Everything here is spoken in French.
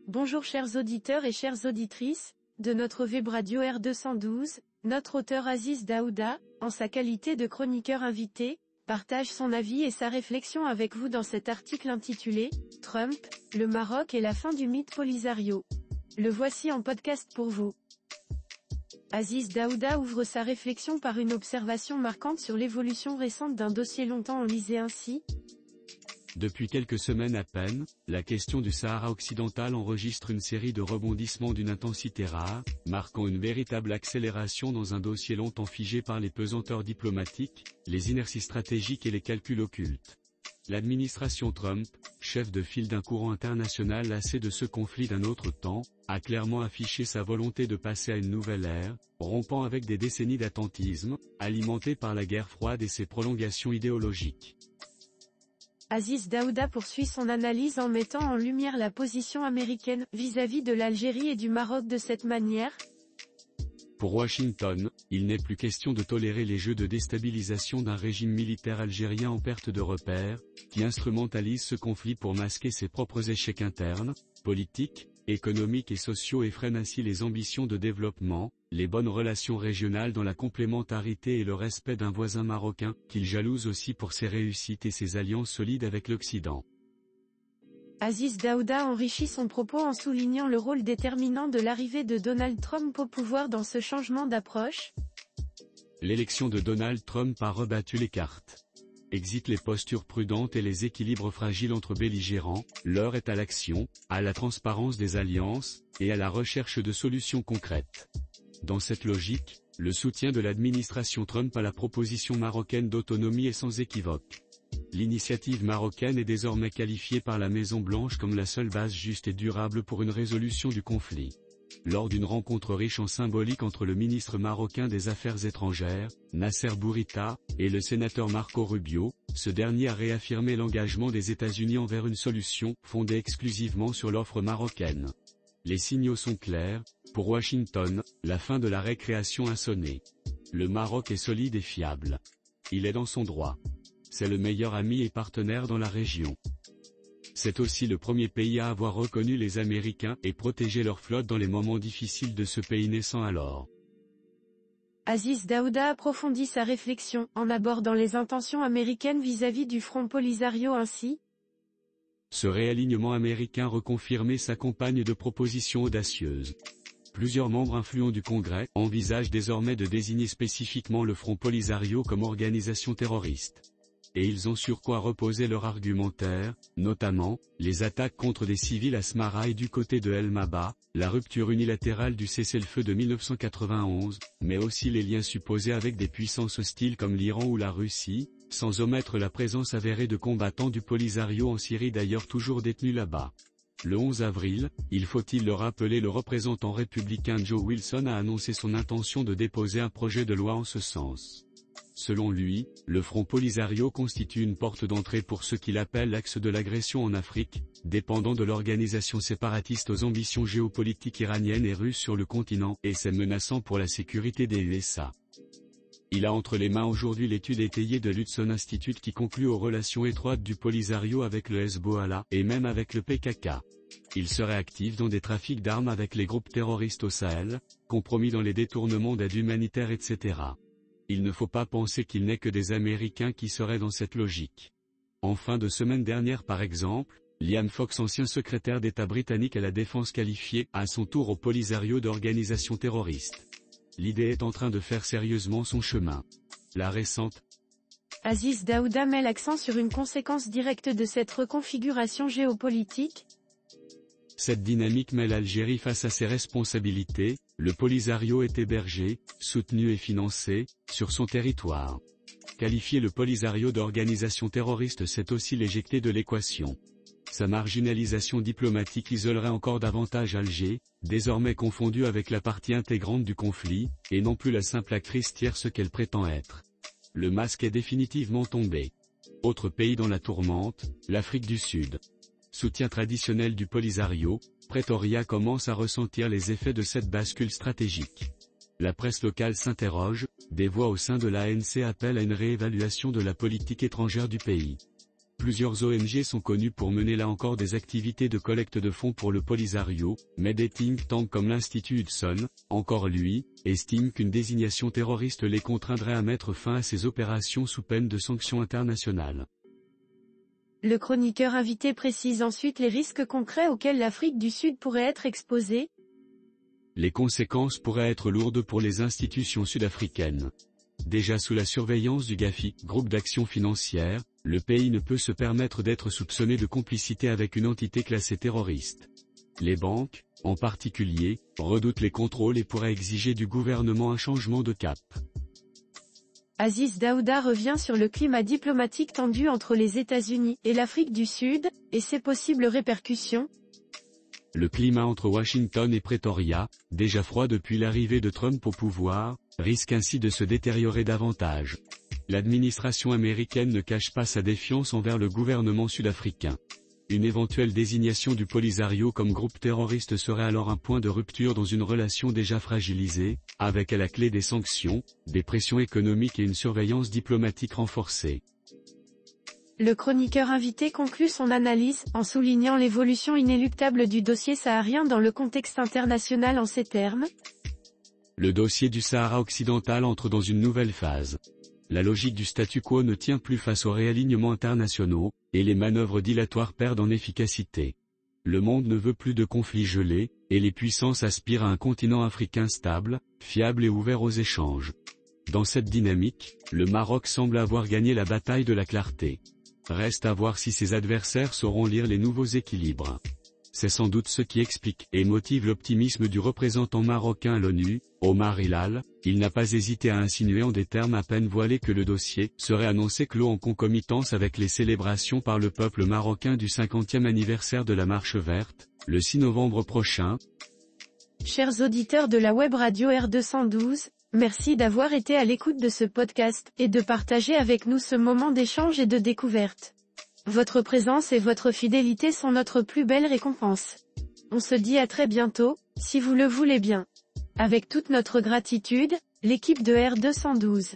Bonjour chers auditeurs et chères auditrices, de notre web radio R212, notre auteur Aziz Daouda, en sa qualité de chroniqueur invité, partage son avis et sa réflexion avec vous dans cet article intitulé « Trump, le Maroc et la fin du mythe Polisario ». Le voici en podcast pour vous. Aziz Daouda ouvre sa réflexion par une observation marquante sur l'évolution récente d'un dossier longtemps enlisé ainsi. Depuis quelques semaines à peine, la question du Sahara occidental enregistre une série de rebondissements d'une intensité rare, marquant une véritable accélération dans un dossier longtemps figé par les pesanteurs diplomatiques, les inerties stratégiques et les calculs occultes. L'administration Trump, chef de file d'un courant international lassé de ce conflit d'un autre temps, a clairement affiché sa volonté de passer à une nouvelle ère, rompant avec des décennies d'attentisme, alimentées par la guerre froide et ses prolongations idéologiques. Aziz Daouda poursuit son analyse en mettant en lumière la position américaine vis-à-vis de l'Algérie et du Maroc de cette manière. Pour Washington, il n'est plus question de tolérer les jeux de déstabilisation d'un régime militaire algérien en perte de repères, qui instrumentalise ce conflit pour masquer ses propres échecs internes, politiques, économiques et sociaux et freine ainsi les ambitions de développement, les bonnes relations régionales dans la complémentarité et le respect d'un voisin marocain, qu'il jalouse aussi pour ses réussites et ses alliances solides avec l'Occident. Aziz Daouda enrichit son propos en soulignant le rôle déterminant de l'arrivée de Donald Trump au pouvoir dans ce changement d'approche. L'élection de Donald Trump a rebattu les cartes. Exit les postures prudentes et les équilibres fragiles entre belligérants, l'heure est à l'action, à la transparence des alliances, et à la recherche de solutions concrètes. Dans cette logique, le soutien de l'administration Trump à la proposition marocaine d'autonomie est sans équivoque. L'initiative marocaine est désormais qualifiée par la Maison-Blanche comme la seule base juste et durable pour une résolution du conflit. Lors d'une rencontre riche en symbolique entre le ministre marocain des Affaires étrangères, Nasser Bourita, et le sénateur Marco Rubio, ce dernier a réaffirmé l'engagement des États-Unis envers une solution fondée exclusivement sur l'offre marocaine. Les signaux sont clairs, pour Washington, la fin de la récréation a sonné. Le Maroc est solide et fiable. Il est dans son droit. C'est le meilleur ami et partenaire dans la région. C'est aussi le premier pays à avoir reconnu les Américains et protégé leur flotte dans les moments difficiles de ce pays naissant alors. Aziz Daouda approfondit sa réflexion en abordant les intentions américaines vis-à-vis du front Polisario ainsi. Ce réalignement américain reconfirmait sa campagne de propositions audacieuses. Plusieurs membres influents du Congrès envisagent désormais de désigner spécifiquement le front Polisario comme organisation terroriste. Et ils ont sur quoi reposer leur argumentaire, notamment, les attaques contre des civils à Smara et du côté de El Maba, la rupture unilatérale du cessez-le-feu de 1991, mais aussi les liens supposés avec des puissances hostiles comme l'Iran ou la Russie, sans omettre la présence avérée de combattants du Polisario en Syrie d'ailleurs toujours détenus là-bas. Le 11 avril, faut-il le rappeler, le représentant républicain Joe Wilson a annoncé son intention de déposer un projet de loi en ce sens. Selon lui, le front Polisario constitue une porte d'entrée pour ce qu'il appelle l'axe de l'agression en Afrique, dépendant de l'organisation séparatiste aux ambitions géopolitiques iraniennes et russes sur le continent, et c'est menaçant pour la sécurité des USA. Il a entre les mains aujourd'hui l'étude étayée de l'Hudson Institute qui conclut aux relations étroites du Polisario avec le Hezbollah, et même avec le PKK. Il serait actif dans des trafics d'armes avec les groupes terroristes au Sahel, compromis dans les détournements d'aide humanitaire etc. Il ne faut pas penser qu'il n'est que des Américains qui seraient dans cette logique. En fin de semaine dernière par exemple, Liam Fox, ancien secrétaire d'État britannique à la défense, qualifié à son tour au Polisario d'organisation terroriste. L'idée est en train de faire sérieusement son chemin. La récente Aziz Daouda met l'accent sur une conséquence directe de cette reconfiguration géopolitique. Cette dynamique met l'Algérie face à ses responsabilités, le Polisario est hébergé, soutenu et financé, sur son territoire. Qualifier le Polisario d'organisation terroriste, c'est aussi l'éjecter de l'équation. Sa marginalisation diplomatique isolerait encore davantage Alger, désormais confondue avec la partie intégrante du conflit, et non plus la simple actrice tierce qu'elle prétend être. Le masque est définitivement tombé. Autre pays dans la tourmente, l'Afrique du Sud. Soutien traditionnel du Polisario, Pretoria commence à ressentir les effets de cette bascule stratégique. La presse locale s'interroge, des voix au sein de l'ANC appellent à une réévaluation de la politique étrangère du pays. Plusieurs ONG sont connues pour mener là encore des activités de collecte de fonds pour le Polisario, mais des think tanks comme l'Institut Hudson, encore lui, estiment qu'une désignation terroriste les contraindrait à mettre fin à ces opérations sous peine de sanctions internationales. Le chroniqueur invité précise ensuite les risques concrets auxquels l'Afrique du Sud pourrait être exposée. Les conséquences pourraient être lourdes pour les institutions sud-africaines. Déjà sous la surveillance du GAFI, groupe d'action financière, le pays ne peut se permettre d'être soupçonné de complicité avec une entité classée terroriste. Les banques, en particulier, redoutent les contrôles et pourraient exiger du gouvernement un changement de cap. Aziz Daouda revient sur le climat diplomatique tendu entre les États-Unis et l'Afrique du Sud, et ses possibles répercussions. Le climat entre Washington et Pretoria, déjà froid depuis l'arrivée de Trump au pouvoir, risque ainsi de se détériorer davantage. L'administration américaine ne cache pas sa défiance envers le gouvernement sud-africain. Une éventuelle désignation du Polisario comme groupe terroriste serait alors un point de rupture dans une relation déjà fragilisée, avec à la clé des sanctions, des pressions économiques et une surveillance diplomatique renforcée. Le chroniqueur invité conclut son analyse en soulignant l'évolution inéluctable du dossier saharien dans le contexte international en ces termes. Le dossier du Sahara occidental entre dans une nouvelle phase. La logique du statu quo ne tient plus face aux réalignements internationaux, et les manœuvres dilatoires perdent en efficacité. Le monde ne veut plus de conflits gelés, et les puissances aspirent à un continent africain stable, fiable et ouvert aux échanges. Dans cette dynamique, le Maroc semble avoir gagné la bataille de la clarté. Reste à voir si ses adversaires sauront lire les nouveaux équilibres. C'est sans doute ce qui explique et motive l'optimisme du représentant marocain à l'ONU, Omar Hilal. Il n'a pas hésité à insinuer en des termes à peine voilés que le dossier serait annoncé clos en concomitance avec les célébrations par le peuple marocain du 50e anniversaire de la Marche verte, le 6 novembre prochain. Chers auditeurs de la web radio R212, merci d'avoir été à l'écoute de ce podcast et de partager avec nous ce moment d'échange et de découverte. Votre présence et votre fidélité sont notre plus belle récompense. On se dit à très bientôt, si vous le voulez bien. Avec toute notre gratitude, l'équipe de R212.